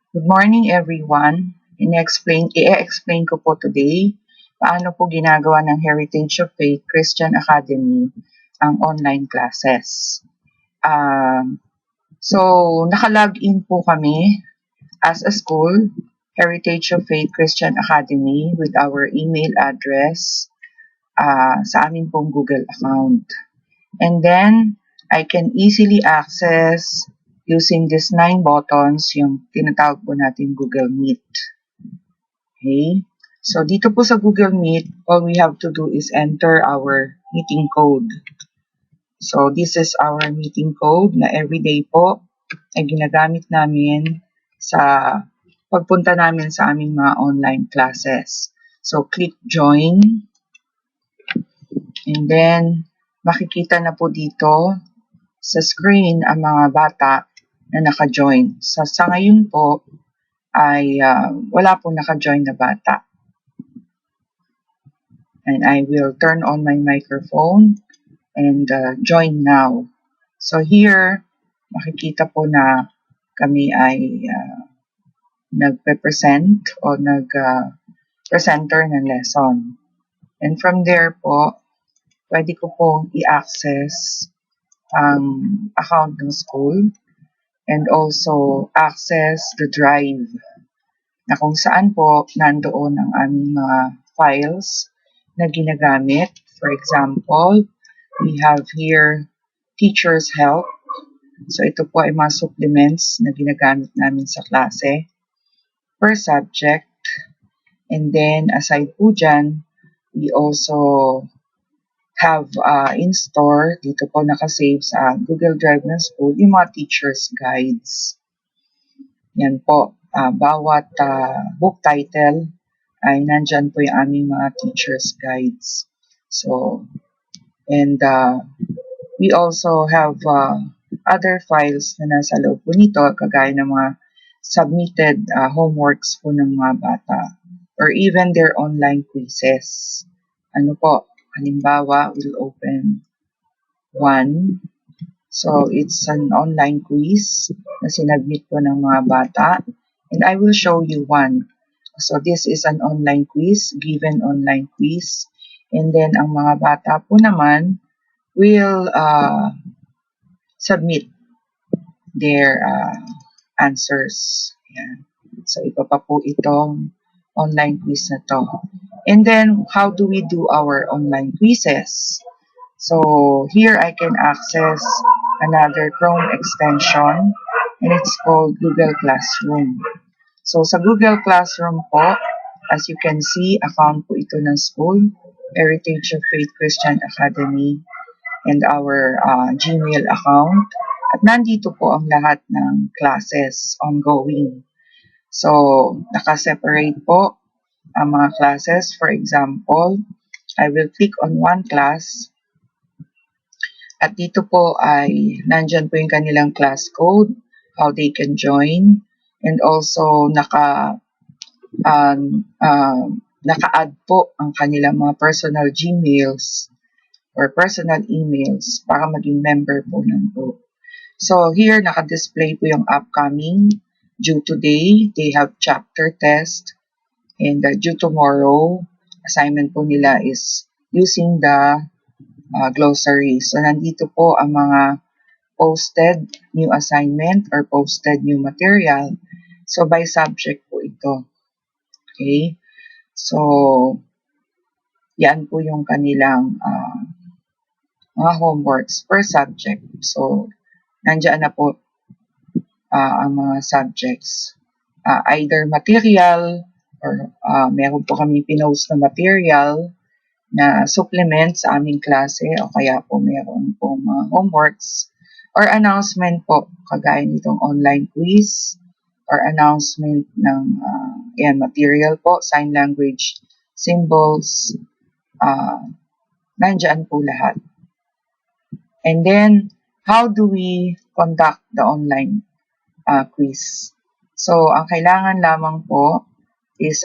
Good morning everyone. I-explain ko po today paano po ginagawa ng Heritage of Faith Christian Academy ang online classes. So, naka-login po kami as a school, Heritage of Faith Christian Academy, with our email address sa amin pong Google account. And then, I can easily access using these 9 buttons, yung tinatawag po natin Google Meet. Okay? So, dito po sa Google Meet, all we have to do is enter our meeting code. So, this is our meeting code na everyday po ay ginagamit namin sa pagpunta namin sa aming mga online classes. So, click join. And then, makikita na po dito sa screen ang mga bata na naka-join. Sa ngayon po ay wala pong naka-join na bata. And I will turn on my microphone and join now. So here, makikita po na kami ay nagpe-present o nag-presenter ng lesson. And from there po, pwede ko pong i-access ang account ng school and also access the drive na kung saan po nandoon ang aming mga files na ginagamit. For example, we have here teacher's help. So ito po ay mga supplements na ginagamit namin sa klase per subject. And then aside po dyan, we also have in store, dito po nakasave sa Google Drive ng school, yung mga teacher's guides. Yan po, bawat book title ay nandyan po yung aming mga teacher's guides. So, and we also have other files na nasa loob po nito, kagaya ng mga submitted homeworks po ng mga bata or even their online quizzes. Ano po, halimbawa, we'll open one. So, it's an online quiz na sinabmit po ng mga bata. And I will show you one. So, this is an online quiz, given online quiz. And then, ang mga bata po naman will submit their answers. Ayan. So, iba pa po itong online quiz na to. And then, how do we do our online quizzes? So, here I can access another Chrome extension and it's called Google Classroom. So, sa Google Classroom po, as you can see, account po ito ng school, Heritage of Faith Christian Academy, and our Gmail account. At nandito po ang lahat ng classes ongoing. So, naka-separate po ang mga classes. For example, I will click on one class. At dito po ay nandyan po yung kanilang class code, how they can join, and also naka-add po ang kanilang mga personal Gmails or personal emails para maging member po ng group. So here, naka-display po yung upcoming. Due today, they have chapter test. And due tomorrow, assignment po nila is using the glossary. So nandito po ang mga posted new assignment or posted new material. So by subject po ito. Okay? So, yan po yung kanilang mga homeworks per subject. So, nandiyan na po ang mga subjects. Either material or meron po kami pinost na material na supplement sa aming klase o kaya po meron po mga homeworks or announcement po kagaya nitong online quiz or announcement ng material po, sign language, symbols, nandyan po lahat. And then, how do we conduct the online quiz? So, ang kailangan lamang po is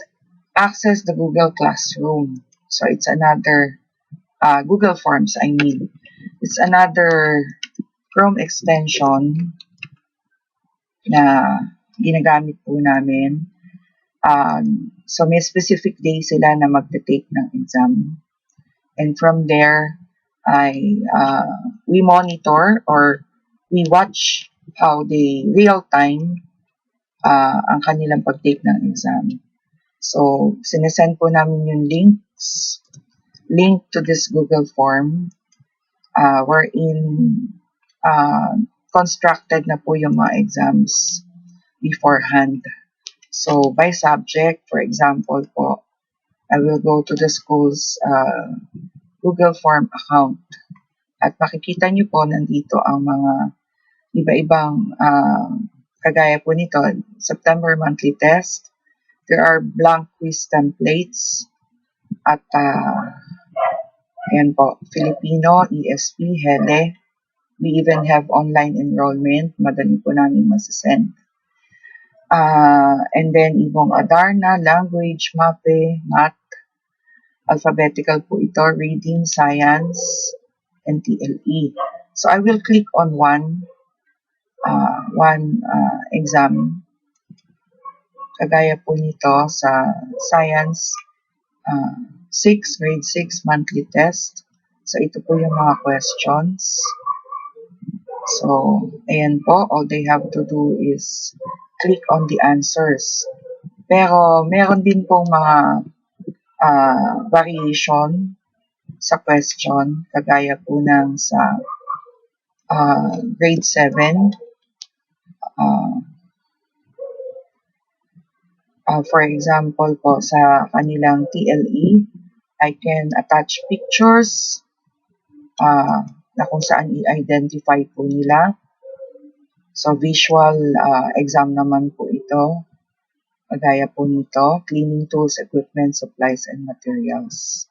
access the Google Classroom. So, it's another, Google Forms, I mean. It's another Chrome extension na ginagamit po namin. So may specific day sila na magte-take ng exam. And from there, we monitor or we watch how they real-time ang kanilang pag-take ng exam. So, sinesend po namin yung link to this Google form wherein constructed na po yung mga exams beforehand. So, by subject, for example po, I will go to the school's Google form account. At makikita nyo po, nandito ang mga iba-ibang kagaya po nito, September monthly test. There are blank quiz templates. At ayan po, Filipino, ESP, HELE. We even have online enrollment. Madali po namin masasend. And then, ibong Adarna, language, MAPE, math, alphabetical po ito, reading, science, and TLE. So, I will click on one exam. Kagaya po nito sa science 6, grade 6 monthly test. So, ito po yung mga questions. So, ayan po, all they have to do is click on the answers. Pero, meron din pong mga variation sa question, kagaya po ng sa grade 7. For example po, sa kanilang TLE, I can attach pictures na kung saan i-identify po nila. So, visual exam naman po ito. Kagaya po nito, cleaning tools, equipment, supplies, and materials.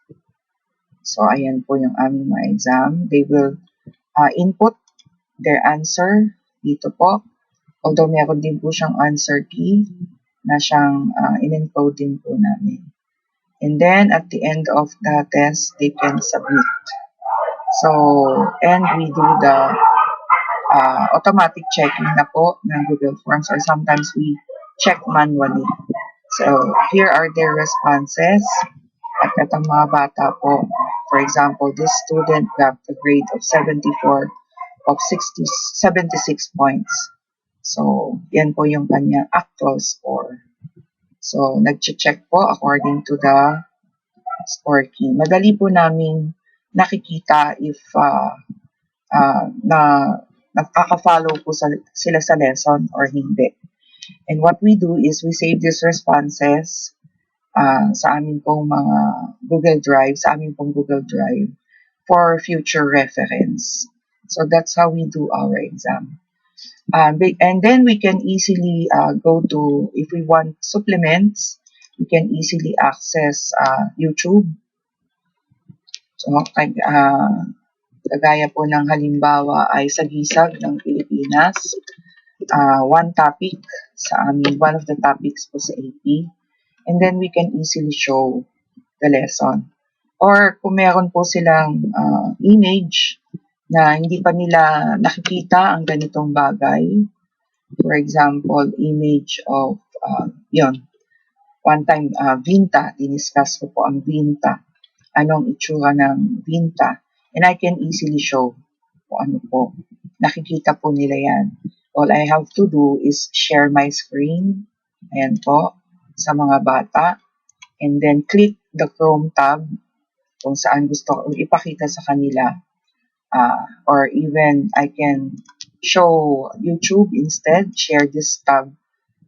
So, ayan po yung aming mga exam. They will input their answer dito po. Although meron din po siyang answer key na siyang in-encode din po namin. And then, at the end of the test, they can submit. So, and we do the automatic checking na po ng Google Forms, or sometimes we check manually. So, here are their responses. At itong mga bata po, for example, this student got a grade of 74 of 76 points. So, yan po yung kanyang actual score. So, nag-check po according to the score key. Madali po namin nakikita if nakaka-follow po sila sa lesson or hindi. And what we do is we save these responses sa amin pong mga Google Drive, for future reference. So that's how we do our exam. And then we can easily go to, if we want supplements, we can easily access YouTube. So, kagaya po ng halimbawa ay Sagisag ng Pilipinas. One topic sa amin, one of the topics po sa AP. And then we can easily show the lesson. Or kung meron po silang image na hindi pa nila nakikita ang ganitong bagay. For example, image of, one time, Vinta. Diniscuss ko po ang Vinta. Anong itsura ng Vinta. And I can easily show kung ano po. Nakikita po nila yan. All I have to do is share my screen. Ayan po. Sa mga bata. And then click the Chrome tab kung saan gusto ko ipakita sa kanila. Or even I can show YouTube instead, share this tab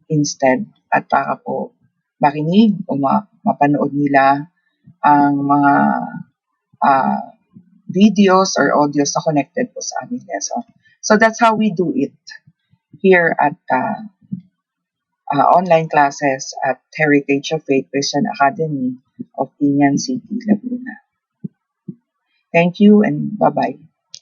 instead, at para po marinig o mapanood nila ang mga videos or audios na connected po sa aming lesson. So that's how we do it here at online classes at Heritage of Faith Christian Academy of Tinian City, Laguna. Thank you and bye-bye.